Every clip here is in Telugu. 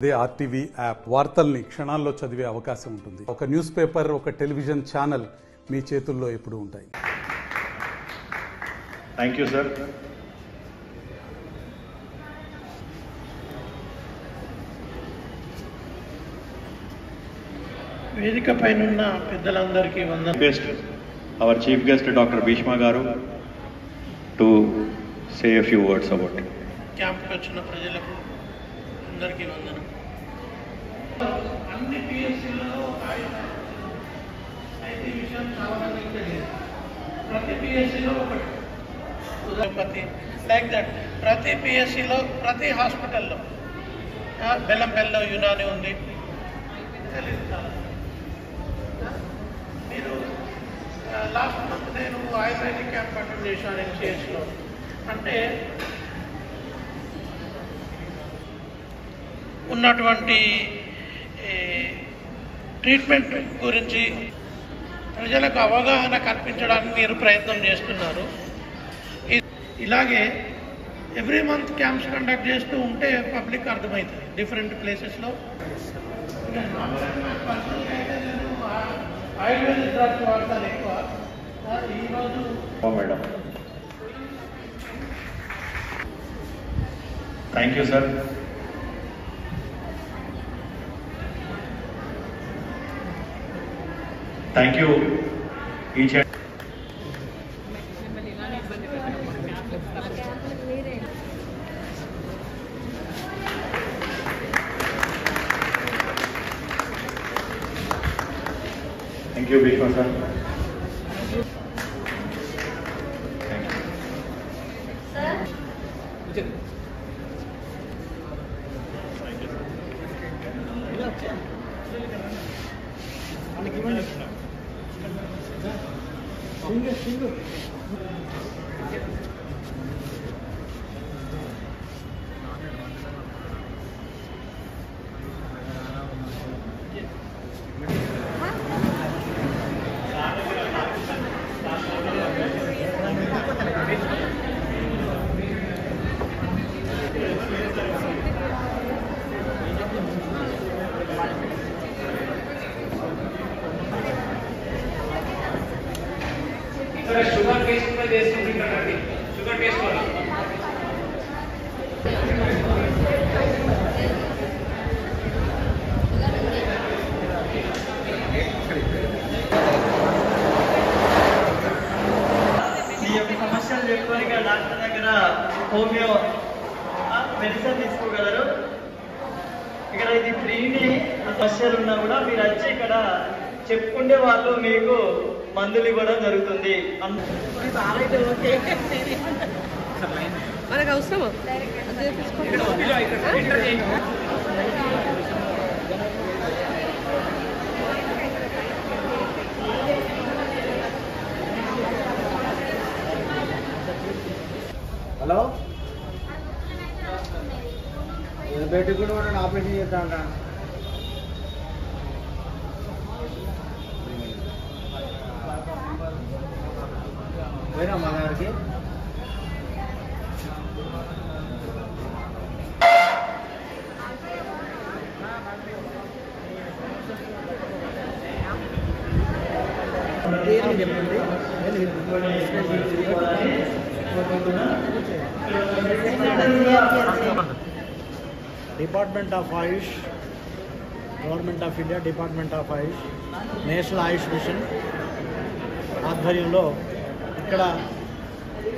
అదే ఆర్టీవీ యాప్ వార్తల్ని క్షణాల్లో చదివే అవకాశం ఉంటుంది. ఒక న్యూస్ పేపర్, ఒక టెలివిజన్ ఛానల్ మీ చేతుల్లో ఎప్పుడూ ఉంటాయి. Thank you sir. వేదిక పైన పెద్దలందరికీ వందనాలు. Our chief guest doctor Bhishma గారు to say a few words about it. క్యాంప్కి వచ్చిన ప్రజలకు అందరికీ వందనం. అన్ని పిఎస్సీలలో అయితే విషయం చాలా మందికి తెలియదు. ప్రతి పిఎస్సీలో ఒకటి లైక్ దట్, ప్రతి పిఎస్సీలో ప్రతి హాస్పిటల్లో బెల్లంపల్లిలో యునాని ఉంది. మీరు లాస్ట్ మంత్ నేను ఆయుర్వేదిక్ క్యాంప్ అటెండ్ చేశాను ఎన్సిఎస్లో. అంటే ఉన్నటువంటి ట్రీట్మెంట్ గురించి ప్రజలకు అవగాహన కల్పించడానికి మీరు ప్రయత్నం చేస్తున్నారు. ఇలాగే ఎవ్రీ మంత్ క్యాంప్స్ కండక్ట్ చేస్తూ ఉంటే పబ్లిక్ అర్థమవుతుంది డిఫరెంట్ ప్లేసెస్లో. ఆయుర్వేదిక్ డ్రగ్స్ వాడతాను ఎక్కువ. ఈరోజు madam thank you sir. Thank you each thank you Bhishma sir. Sugar test చేసుకుంటారండి. షుగర్ టేస్ట్ మీ యొక్క సమస్యలు చెప్పుకొని డాక్టర్ దగ్గర హోమియో మెడిసిన్ తీసుకోగలరు. ఇక్కడ ఇది ఫ్రీని సమస్యలు ఉన్నా కూడా మీరు వచ్చి ఇక్కడ చెప్పుకుంటే వాళ్ళు మీకు మందులు ఇవ్వడం జరుగుతుంది. మనకు అవసరమా? హలో, బయటకు కూడా ఆపరేషన్ చేస్తా ఉంటా. పోయినా మా గారికి చెప్పండి. Department of Ayush, government of India, department of Ayush, national Ayush mission ఆధ్వర్యంలో ఇక్కడ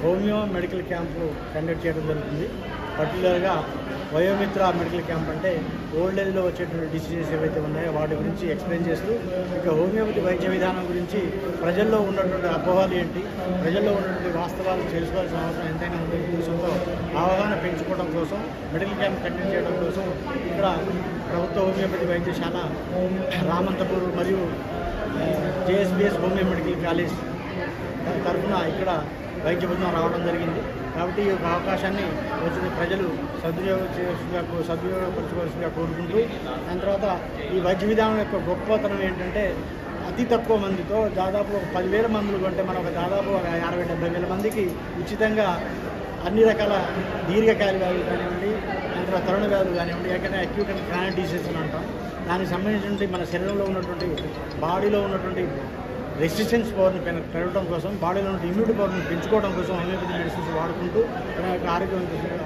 హోమియో మెడికల్ క్యాంపు కండక్ట్ చేయడం జరుగుతుంది. పర్టికులర్గా వయోమిత్ర మెడికల్ క్యాంప్ అంటే ఓల్డ్ ఏజ్లో వచ్చేటువంటి డిసీజెస్ ఏవైతే ఉన్నాయో వాటి గురించి ఎక్స్ప్లెయిన్ చేస్తూ ఇక హోమియోపతి వైద్య విధానం గురించి ప్రజల్లో ఉన్నటువంటి అపోహలు ఏంటి, ప్రజల్లో ఉన్నటువంటి వాస్తవాలు తెలుసుకోవాల్సిన అవసరం ఎంతైనా ఉండే ఉద్దేశంతో అవగాహన పెంచుకోవడం కోసం మెడికల్ క్యాంప్ కండక్ట్ చేయడం కోసం ఇక్కడ ప్రభుత్వ హోమియోపతి వైద్యశాల రామంతపూర్ మరియు జేఎస్బిఎస్ హోమియో మెడికల్ కాలేజ్ తరఫున ఇక్కడ వైద్య బృందం రావడం జరిగింది. కాబట్టి ఈ యొక్క అవకాశాన్ని వచ్చిన ప్రజలు సద్వినియోగపరచుకోవాల్సిందిగా కోరుకుంటూ, దాని తర్వాత ఈ వైద్య విధానం యొక్క గొప్పతనం ఏంటంటే అతి తక్కువ మందితో దాదాపు 10,000 మందులు కంటే మనం దాదాపు 60,000-70,000 మందికి ఉచితంగా అన్ని రకాల దీర్ఘకాలిక వ్యాధులు కానివ్వండి, దాని తరుణ వ్యాధులు కానివ్వండి, ఏకైనా అక్యూట్ అండ్ క్రానిక్ డిసీజ్ అని అంటాం. దానికి సంబంధించినటువంటి మన శరీరంలో ఉన్నటువంటి బాడీలో ఉన్నటువంటి రెసిస్టెన్స్ పవర్ని పెరగడం కోసం, బాడీలో ఉన్న ఇమ్యూనిటీ పవర్ని పెంచుకోవడం కోసం హోమియోపతి మెడిసిన్స్ వాడుకుంటూ మన యొక్క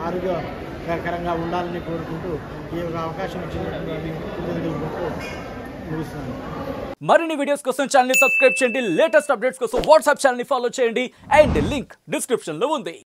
ఆరోగ్యకరంగా ఉండాలని కోరుకుంటూ ఈ యొక్క అవకాశం ఇచ్చినటువంటి ముగిస్తున్నాను. మరిన్ని వీడియోస్ కోసం ఛానల్ ని సబ్స్క్రైబ్ చేయండి. లేటెస్ట్ అప్డేట్స్ కోసం వాట్సాప్ ఛానల్ ని ఫాలో చేయండి. అండ్ లింక్ డిస్క్రిప్షన్ లో ఉంది.